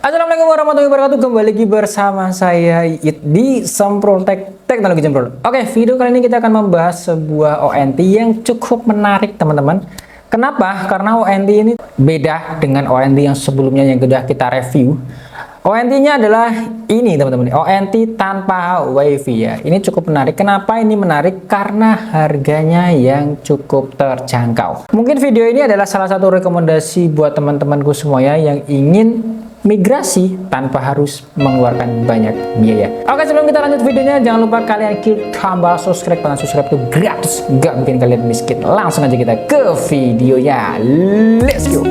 Assalamualaikum warahmatullahi wabarakatuh. Kembali lagi bersama saya It di Semprotech Teknologi Jemprol. Oke, video kali ini kita akan membahas sebuah ONT yang cukup menarik, teman-teman. Kenapa? Karena ONT ini beda dengan ONT yang sebelumnya yang sudah kita review. ONT-nya adalah ini, teman-teman. ONT tanpa WiFi ya. Ini cukup menarik. Kenapa ini menarik? Karena harganya yang cukup terjangkau. Mungkin video ini adalah salah satu rekomendasi buat teman-temanku semuanya yang ingin migrasi tanpa harus mengeluarkan banyak biaya. Oke, sebelum kita lanjut videonya, jangan lupa kalian klik tombol subscribe, karena subscribe itu gratis, nggak bikin kalian miskin. Langsung aja kita ke videonya. Let's go.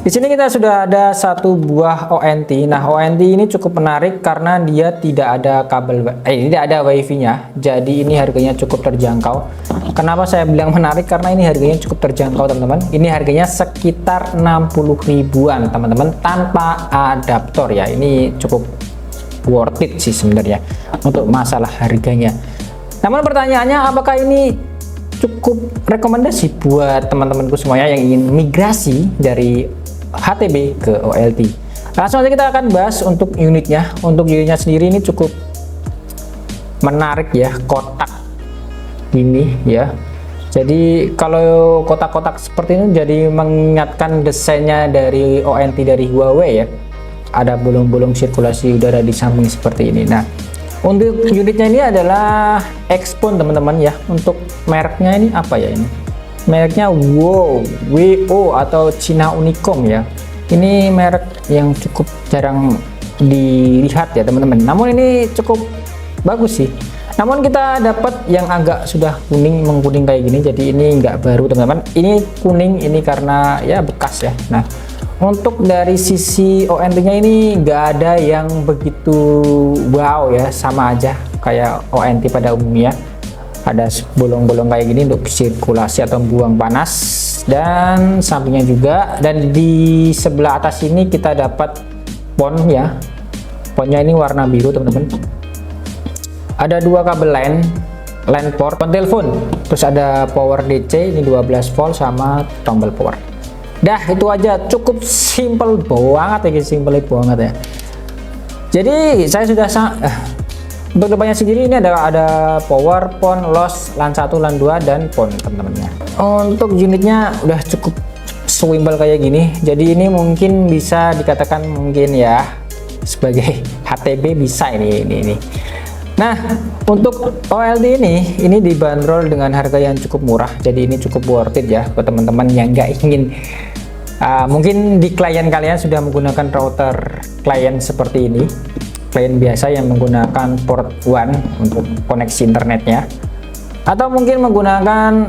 Di sini kita sudah ada satu buah ONT. Nah, ONT ini cukup menarik karena dia tidak ada kabel, tidak ada WiFi-nya. Jadi ini harganya cukup terjangkau. Kenapa saya bilang menarik? Karena ini harganya cukup terjangkau, teman-teman. Ini harganya sekitar 60 ribuan, teman-teman, tanpa adaptor ya. Ini cukup worth it sih sebenarnya untuk masalah harganya. Namun pertanyaannya, apakah ini cukup rekomendasi buat teman-temanku semuanya yang ingin migrasi dari HTB ke OLT? Langsung aja kita akan bahas untuk unitnya. Untuk unitnya sendiri ini cukup menarik ya, kotak ini ya. Jadi kalau kotak-kotak seperti ini jadi mengingatkan desainnya dari ONT dari Huawei ya. Ada bolong-bolong sirkulasi udara di samping seperti ini. Nah, untuk unitnya ini adalah Xphone, teman-teman ya. Untuk mereknya ini apa ya ini? Mereknya WO atau China Unicom ya. Ini merek yang cukup jarang dilihat ya, teman-teman. Namun ini cukup bagus sih. Namun kita dapat yang agak sudah mengkuning kayak gini. Jadi ini nggak baru, teman-teman. Ini kuning ini karena ya bekas ya. Nah, untuk dari sisi ONT-nya ini nggak ada yang begitu wow ya, sama aja kayak ONT pada umumnya. Ada bolong-bolong kayak gini untuk sirkulasi atau buang panas, dan sampingnya juga. Dan di sebelah atas ini kita dapat pon ya. Ponnya ini warna biru, teman-teman. Ada dua kabel LAN port, pon telepon, terus ada power DC ini 12 volt sama tombol power. Dah, itu aja, cukup simple banget ya, simple banget ya. Jadi saya sudah untuk depannya sendiri ini ada power, pon, los, LAN 1, LAN 2 dan pon, teman-temannya. Untuk unitnya udah cukup simple kayak gini. Jadi ini mungkin bisa dikatakan mungkin ya sebagai HTB bisa ini. Nah, untuk OLT ini dibanderol dengan harga yang cukup murah. Jadi ini cukup worth it ya buat teman-teman yang nggak ingin mungkin di klien kalian sudah menggunakan router klien seperti ini, klien biasa yang menggunakan port 1 untuk koneksi internetnya, atau mungkin menggunakan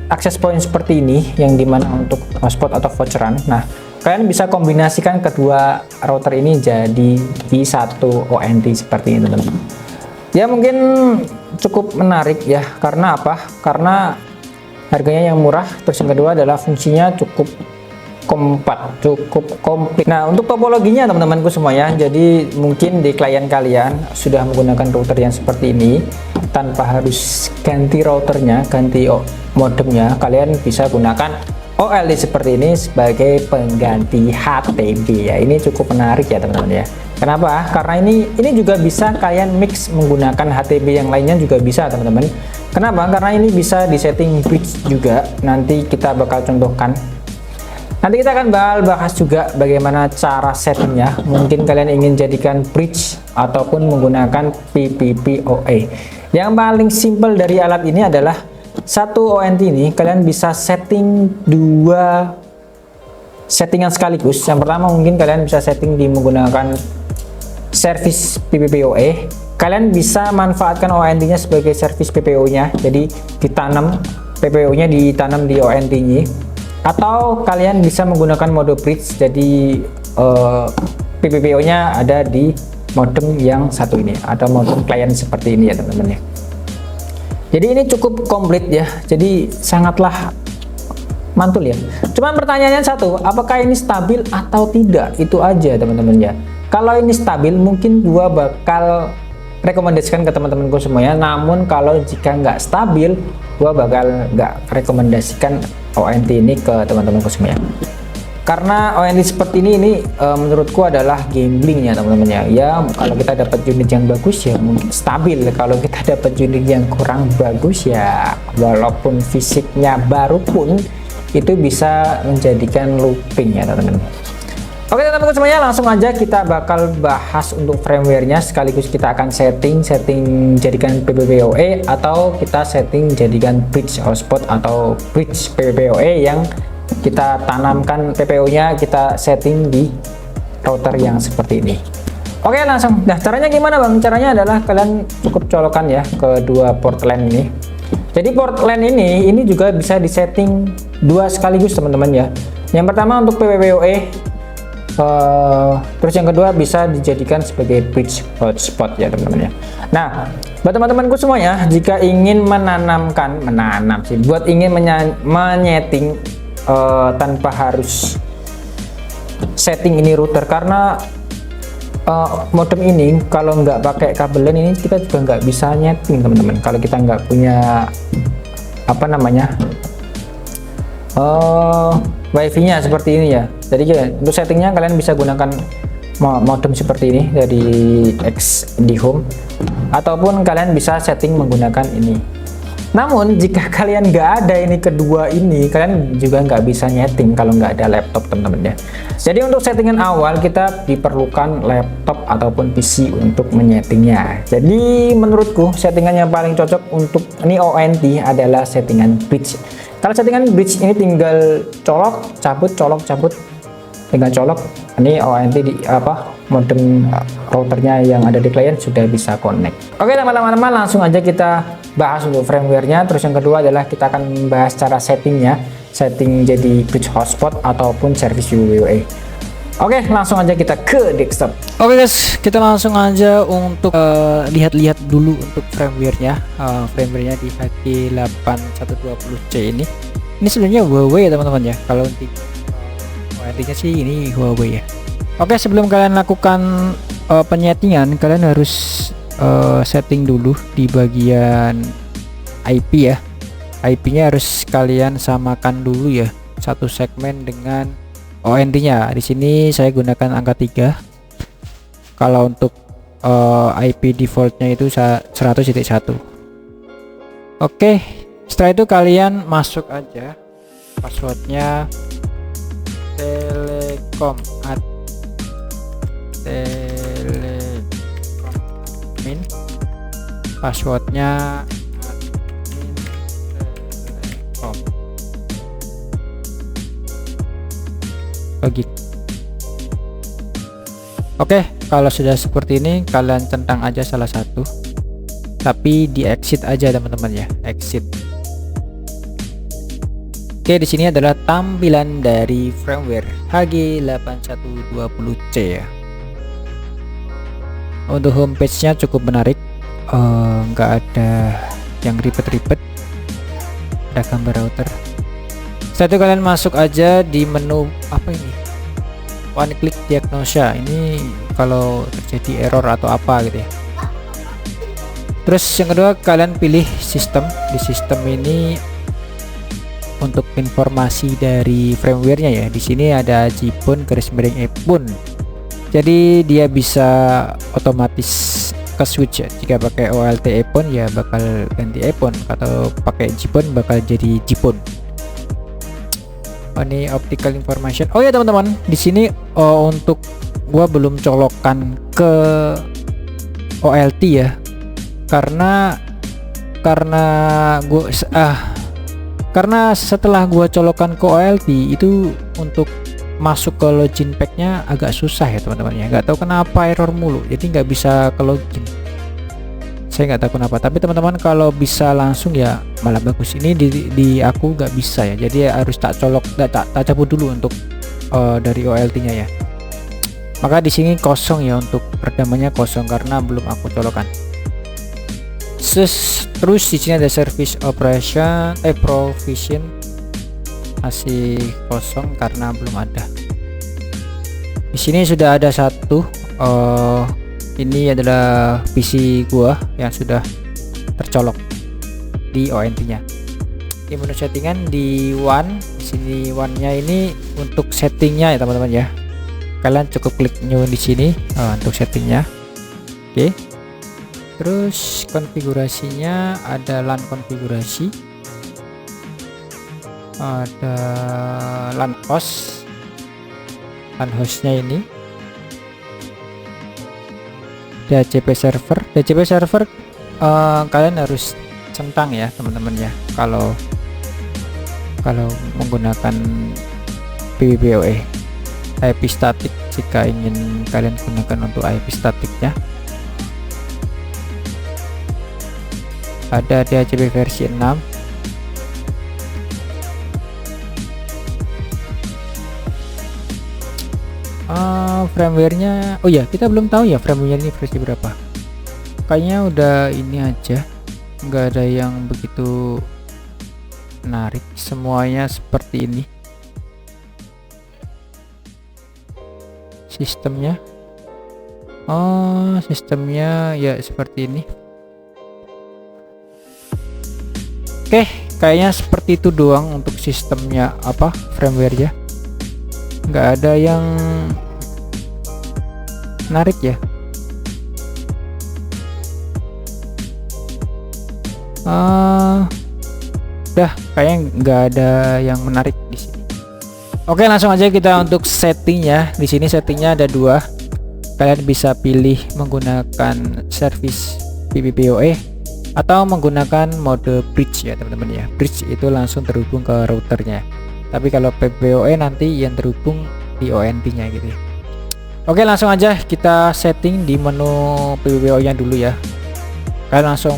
access point seperti ini yang dimana untuk hotspot atau voucheran. Nah, kalian bisa kombinasikan kedua router ini jadi di satu ONT seperti ini, teman-teman. Ya, mungkin cukup menarik ya. Karena apa? Karena harganya yang murah, terus yang kedua adalah fungsinya cukup kompak, cukup komplit. Nah, untuk topologinya teman-temanku semuanya, jadi mungkin di klien kalian sudah menggunakan router yang seperti ini tanpa harus ganti routernya, ganti modemnya, kalian bisa gunakan OLT seperti ini sebagai pengganti HTB ya. Ini cukup menarik ya, teman-teman ya. Kenapa? Karena ini juga bisa kalian mix menggunakan HTB yang lainnya juga bisa, teman-teman. Kenapa? Karena ini bisa disetting bridge juga. Nanti kita bakal contohkan. Nanti kita akan bahas juga bagaimana cara settingnya. Mungkin kalian ingin jadikan bridge ataupun menggunakan PPPoE. Yang paling simple dari alat ini adalah satu ONT ini kalian bisa setting dua settingan sekaligus. Yang pertama mungkin kalian bisa setting di menggunakan service PPPoE. Kalian bisa manfaatkan ONT-nya sebagai service PPO-nya. Jadi ditanam PPO-nya ditanam di ONT-nya. Atau kalian bisa menggunakan mode bridge. Jadi PPPO-nya ada di modem yang satu ini atau modem klien seperti ini ya, teman-teman ya. Jadi ini cukup komplit ya. Jadi sangatlah mantul ya. Cuman pertanyaannya satu, apakah ini stabil atau tidak? Itu aja teman-teman ya. Kalau ini stabil, mungkin gua bakal rekomendasikan ke teman-temanku semuanya. Namun kalau jika nggak stabil, gua bakal nggak rekomendasikan ONT ini ke teman-temanku semuanya. Karena ONT seperti ini menurutku adalah gambling ya teman-teman ya. Ya kalau kita dapat unit yang bagus ya mungkin stabil. Kalau kita dapat unit yang kurang bagus ya, walaupun fisiknya baru pun itu bisa menjadikan looping ya teman-teman. Oke teman-teman semuanya, langsung aja kita bakal bahas untuk firmware-nya, sekaligus kita akan setting jadikan PBBoE atau kita setting jadikan bridge hotspot atau bridge PBBoE yang kita tanamkan PPO-nya, kita setting di router yang seperti ini. Oke langsung. Nah caranya gimana bang? Caranya adalah kalian cukup colokan ya kedua port LAN ini. Jadi port LAN ini juga bisa disetting dua sekaligus teman-teman ya. Yang pertama untuk PBBoE, terus yang kedua bisa dijadikan sebagai bridge hotspot ya teman-teman ya. Nah buat teman-temanku semuanya, jika ingin menyeting tanpa harus setting ini router, karena modem ini kalau nggak pakai kabel LAN ini kita juga nggak bisa nyeting teman-teman, kalau kita nggak punya apa namanya wifi nya seperti ini ya. Jadi untuk settingnya kalian bisa gunakan modem seperti ini dari XDHome, ataupun kalian bisa setting menggunakan ini. Namun jika kalian nggak ada ini kedua ini, kalian juga nggak bisa nyeting kalau nggak ada laptop teman-teman ya. Jadi untuk settingan awal kita diperlukan laptop ataupun PC untuk menyetingnya. Jadi menurutku settingan yang paling cocok untuk ini ONT adalah settingan bridge. Kalau settingan bridge ini tinggal colok cabut, tinggal colok. Ini ONT di modem routernya yang ada di klien sudah bisa connect. Oke teman-teman, langsung aja kita bahas untuk firmware-nya. Terus yang kedua adalah kita akan membahas cara settingnya, setting jadi bridge hotspot ataupun service UWE. Oke langsung aja kita ke desktop. Oke guys, kita langsung aja untuk lihat-lihat dulu untuk firmware-nya. Firmware-nya di HG8120C ini sebenarnya Huawei ya teman-teman ya. Kalau untuk intinya sih ini Huawei ya. Oke, sebelum kalian lakukan penyetingan, kalian harus setting dulu di bagian IP ya. IP-nya harus kalian samakan dulu ya, satu segmen dengan ONT-nya. Di sini saya gunakan angka 3. Kalau untuk IP defaultnya itu 100.1. Oke, setelah itu kalian masuk aja passwordnya Telekom admin, passwordnya admin Telekom. Oke, kalau sudah seperti ini kalian centang aja salah satu, tapi di exit aja teman-teman ya, exit. Oke, di sini adalah tampilan dari firmware HG8120C ya. Untuk homepage-nya cukup menarik, nggak ada yang ribet-ribet, ada gambar router. Setelah itu kalian masuk aja di menu apa ini, one click diagnosa. Ini kalau terjadi error atau apa gitu ya. Terus yang kedua kalian pilih sistem. Di sistem ini untuk informasi dari firmware-nya ya, di sini ada JBON _EPON. Jadi dia bisa otomatis ke switch ya. Jika pakai OLT EPON ya bakal ganti EPON, atau pakai JBON bakal jadi JBON. Oh, ini optical information. Oh ya teman-teman, di sini untuk gua belum colokan ke OLT ya, karena setelah gua colokan ke OLT itu untuk masuk ke login packnya agak susah ya teman-teman ya. Nggak tahu kenapa error mulu, jadi nggak bisa ke login. Saya nggak tahu kenapa, tapi teman-teman kalau bisa langsung ya malah bagus. Ini di aku nggak bisa ya, jadi harus tak colok, tak cabut dulu untuk dari OLT nya ya. Maka di sini kosong ya, untuk perdamannya kosong karena belum aku colokan. Terus di sini ada service operation provision. masih kosong karena belum ada. Di sini sudah ada satu. Ini adalah PC gua yang sudah tercolok di ONT-nya. Di menu settingan di one, di sini one-nya ini untuk settingnya ya teman-teman ya. Kalian cukup klik new di sini untuk settingnya. Oke. Terus konfigurasinya ada LAN konfigurasi, ada LAN host, LAN hostnya ini, DHCP server. DHCP server kalian harus centang ya teman-teman ya kalau menggunakan PBPoE. IP static jika ingin kalian gunakan untuk IP statiknya. Ada DHCP versi 6. Firmware-nya, oh ya kita belum tahu ya firmware ini versi berapa. Kayaknya udah ini aja, nggak ada yang begitu menarik, semuanya seperti ini. Sistemnya, sistemnya ya seperti ini. Oke, kayaknya seperti itu doang untuk sistemnya, firmware ya. Nggak ada yang menarik ya. Udah, kayaknya nggak ada yang menarik di sini. Oke, langsung aja kita untuk settingnya. Di sini settingnya ada dua. Kalian bisa pilih menggunakan service PBPoE atau menggunakan mode bridge ya teman-teman ya. Bridge itu langsung terhubung ke routernya, tapi kalau PBPoE nanti yang terhubung di ONT-nya gitu ya. Oke, langsung aja kita setting di menu PBPoE nya dulu ya. Kalian langsung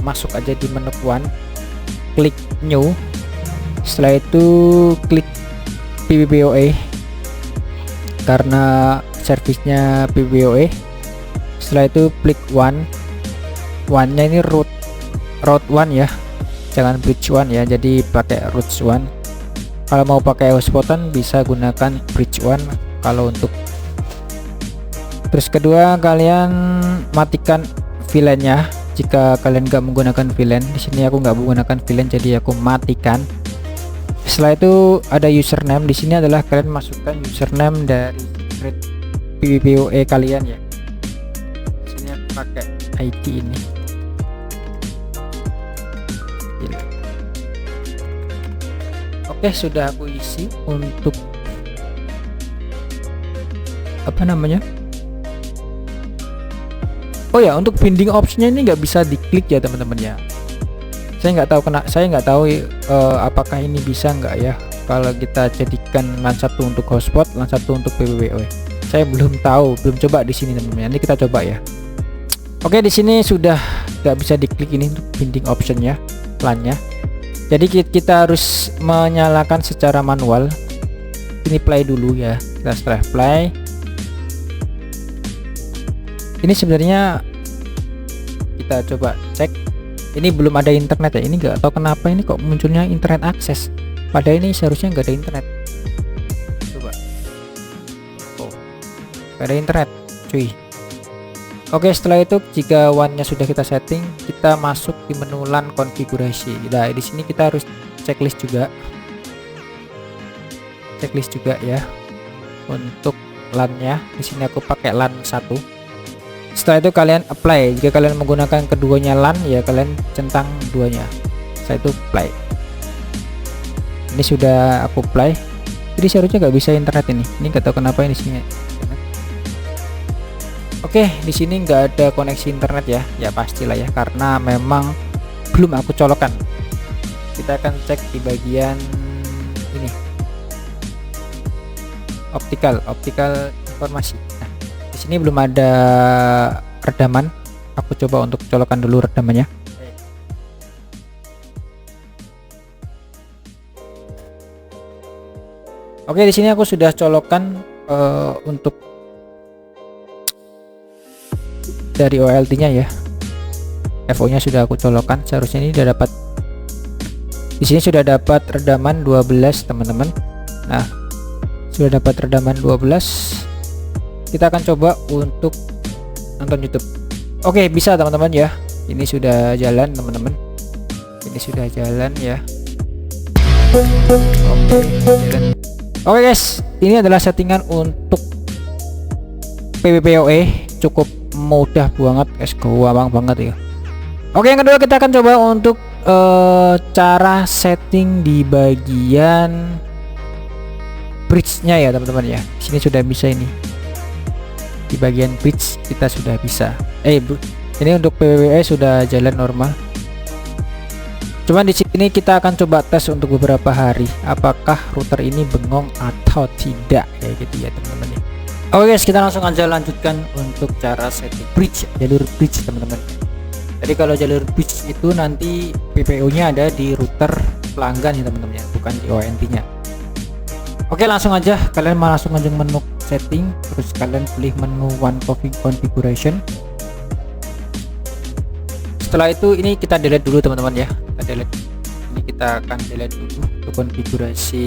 masuk aja di menu one, klik new, setelah itu klik PBPoE karena servisnya PBPoE. Setelah itu klik one nya ini root one ya, jangan bridge one ya, jadi pakai root one. Kalau mau pakai hotspotan bisa gunakan bridge one kalau untuk. Terus kedua, kalian matikan VLAN-nya jika kalian nggak menggunakan VLAN. Di sini aku nggak menggunakan VLAN jadi aku matikan. Setelah itu ada username. Di sini adalah kalian masukkan username dari secret PBPoE kalian ya. Di sini aku pakai ID ini. Oke, sudah aku isi untuk oh ya, untuk binding optionnya ini nggak bisa diklik ya teman-teman ya. Saya nggak tahu apakah ini bisa nggak ya kalau kita jadikan LAN 1 untuk hotspot, LAN 1 untuk PBPoE. Saya belum tahu, belum coba di sini teman-teman. Ini kita coba ya. Oke, di sini sudah nggak bisa diklik ini untuk binding optionnya, LAN-nya. Jadi kita harus menyalakan secara manual. Ini play dulu ya. Kita setelah play, ini sebenarnya kita coba cek. Ini belum ada internet ya. Ini nggak tahu kenapa ini kok munculnya internet akses. Padahal ini seharusnya nggak ada internet. Coba. Oh, nggak ada internet, cuy. Oke, setelah itu jika one-nya sudah kita setting, kita masuk di menu LAN konfigurasi. Nah, di sini kita harus checklist juga. Checklist juga ya. Untuk LAN-nya, di sini aku pakai LAN 1. Setelah itu kalian apply. Jika kalian menggunakan keduanya LAN, ya kalian centang duanya. Setelah itu play. Ini sudah aku play. Jadi seharusnya nggak bisa internet ini. Ini nggak tahu kenapa ini sini. Oke, di sini nggak ada koneksi internet ya. Ya pastilah ya, karena memang belum aku colokkan. Kita akan cek di bagian ini, optikal informasi. Nah, di sini belum ada redaman. Aku coba untuk colokkan dulu redamannya. Oke, di sini aku sudah colokkan untuk dari OLT nya ya. FO nya sudah aku colokkan. Seharusnya ini udah dapat Di sini sudah dapat redaman 12 teman-teman. Nah, sudah dapat redaman 12. Kita akan coba untuk nonton YouTube. Oke, bisa teman-teman ya. Ini sudah jalan teman-teman. Ini sudah jalan ya. Oke, jalan. Oke guys, ini adalah settingan untuk PBPoE. Cukup mudah banget guys, gampang banget ya. Oke, yang kedua kita akan coba untuk cara setting di bagian bridge-nya ya teman-teman ya. Sini sudah bisa ini. Di bagian bridge kita sudah bisa. Ini untuk PWE sudah jalan normal. Cuman di sini kita akan coba tes untuk beberapa hari apakah router ini bengong atau tidak kayak gitu ya teman-teman ya. Oke guys, kita langsung aja lanjutkan untuk cara setting bridge, jalur bridge teman-teman. Jadi kalau jalur bridge itu nanti PPO-nya ada di router pelanggan ya teman-teman ya, bukan di ONT-nya. Oke, langsung aja kalian langsung aja menu setting, terus kalian pilih menu one configuration. Setelah itu ini kita delete dulu teman-teman ya. Kita delete. Ini kita akan delete dulu untuk konfigurasi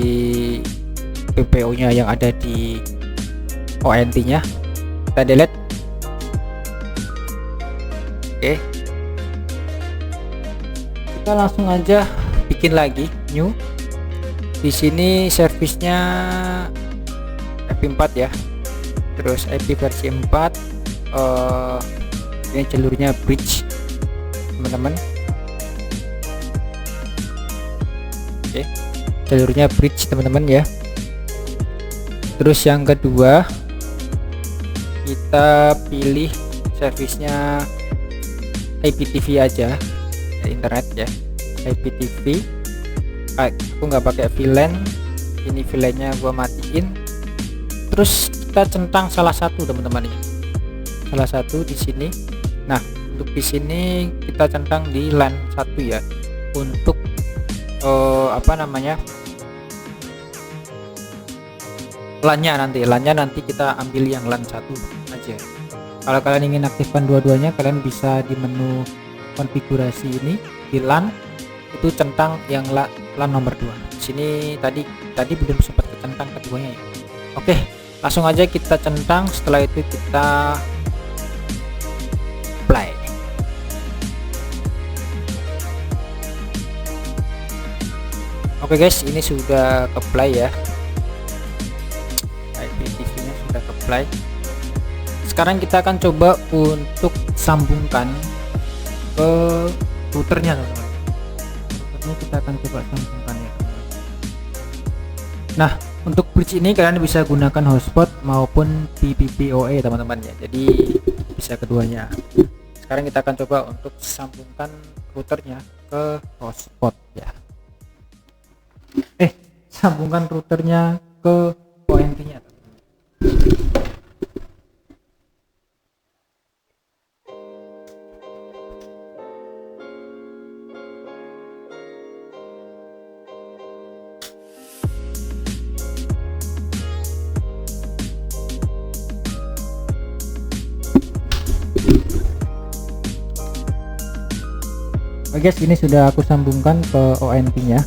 PPO-nya yang ada di ONT-nya. Kita delete. Oke. Kita langsung aja bikin lagi new. Di sini servisnya IP4 ya, terus IP versi 4. Ini jalurnya bridge teman-teman. Oke, jalurnya bridge teman-teman ya. Terus yang kedua kita pilih servisnya IPTV aja, internet ya, IPTV. Aku nggak pakai VLAN, ini VLAN-nya gua matiin. Terus kita centang salah satu teman-teman ya, salah satu di sini. Nah, untuk di sini kita centang di LAN 1 ya, untuk LAN-nya nanti kita ambil yang LAN 1 aja. Kalau kalian ingin aktifkan dua-duanya, kalian bisa di menu konfigurasi ini di LAN itu centang yang LAN nomor 2. Di sini tadi belum sempat centang keduanya ya. Oke, langsung aja kita centang. Setelah itu kita play. Oke guys, ini sudah ke play ya. IPTV nya sudah ke play. Sekarang kita akan coba untuk sambungkan ke routernya teman-teman. Routernya kita akan coba sambungkan ya. Nah, untuk bridge ini kalian bisa gunakan hotspot maupun PBPoE teman-teman ya. Jadi bisa keduanya. Sekarang kita akan coba untuk sambungkan routernya ke hotspot ya. Sambungkan routernya ke ONT-nya. Oke guys, ini sudah aku sambungkan ke ONT-nya.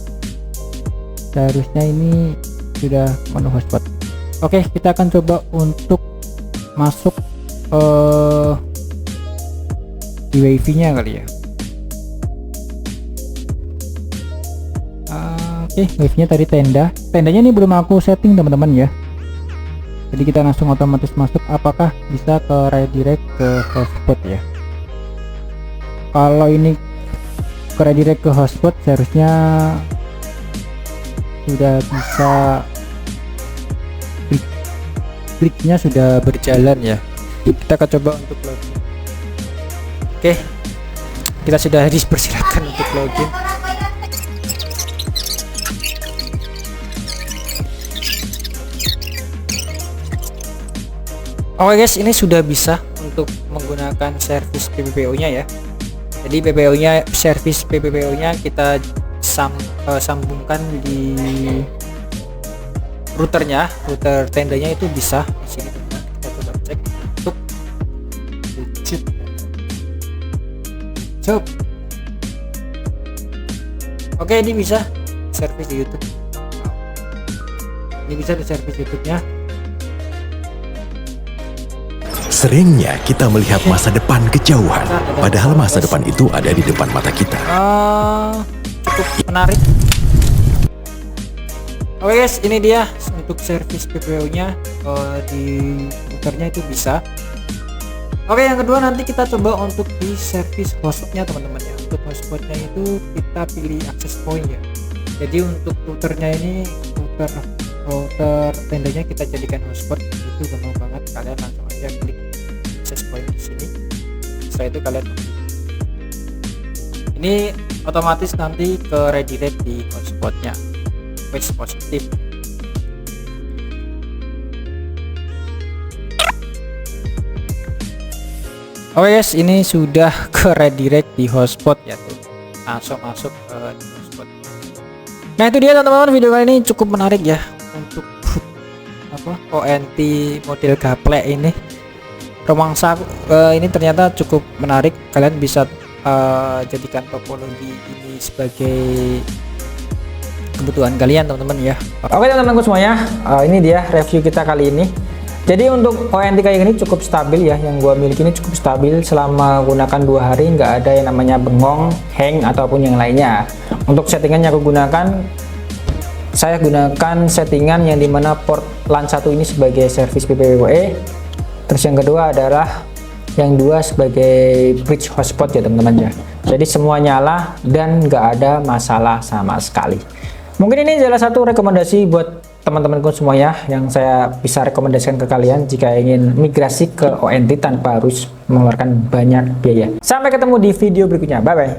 Seharusnya ini sudah menu hotspot. Oke, kita akan coba untuk masuk di wifi-nya kali ya. Oke, wifi-nya tadi tendanya ini belum aku setting teman-teman ya. Jadi kita langsung otomatis masuk. Apakah bisa ke redirect ke hotspot ya? Kalau ini ke redirect ke hotspot seharusnya sudah bisa, bridge-nya sudah berjalan ya. Kita akan coba untuk login. Oke, kita sudah dipersilakan untuk login. Oke guys, ini sudah bisa untuk menggunakan service PBPO-nya ya. Jadi PBPO-nya, service PBPO-nya kita sambungkan di routernya, router tendanya itu bisa di sini. Kita coba cek untuk Oke, ini bisa servis di YouTube. Ini bisa di servis YouTube-nya. Seringnya kita melihat masa depan kejauhan, padahal masa depan itu ada di depan mata kita. Cukup menarik. Oke guys, ini dia untuk servis PPU-nya. Di routernya itu bisa. Oke, yang kedua nanti kita coba untuk di servis hotspotnya teman-teman ya. Untuk hotspotnya itu kita pilih access point ya. Jadi untuk routernya ini router tendanya kita jadikan hotspot. Itu gampang banget, kalian langsung aja klik access point di sini. Setelah itu kalian ini otomatis nanti ke redirect di hotspotnya. Which positif. Oke guys, ini sudah ke redirect di hotspot ya tuh. Langsung masuk ke hotspot. Nah itu dia teman-teman, video kali ini cukup menarik ya untuk ONT model gaple ini. Romangsa ini ternyata cukup menarik. Kalian bisa jadikan topologi ini sebagai kebutuhan kalian teman-teman ya. Oke teman-temanku semuanya, ini dia review kita kali ini. Jadi untuk ONT kayak gini cukup stabil ya, yang gua miliki ini cukup stabil selama gunakan 2 hari, nggak ada yang namanya bengong, hang ataupun yang lainnya. Untuk settingannya aku gunakan, saya gunakan settingan yang dimana port LAN 1 ini sebagai service PPWE, terus yang kedua adalah yang 2 sebagai bridge hotspot ya teman-teman ya. Jadi semua nyala dan nggak ada masalah sama sekali. Mungkin ini adalah satu rekomendasi buat teman-temanku semuanya yang saya bisa rekomendasikan ke kalian jika ingin migrasi ke ONT tanpa harus mengeluarkan banyak biaya. Sampai ketemu di video berikutnya, bye bye.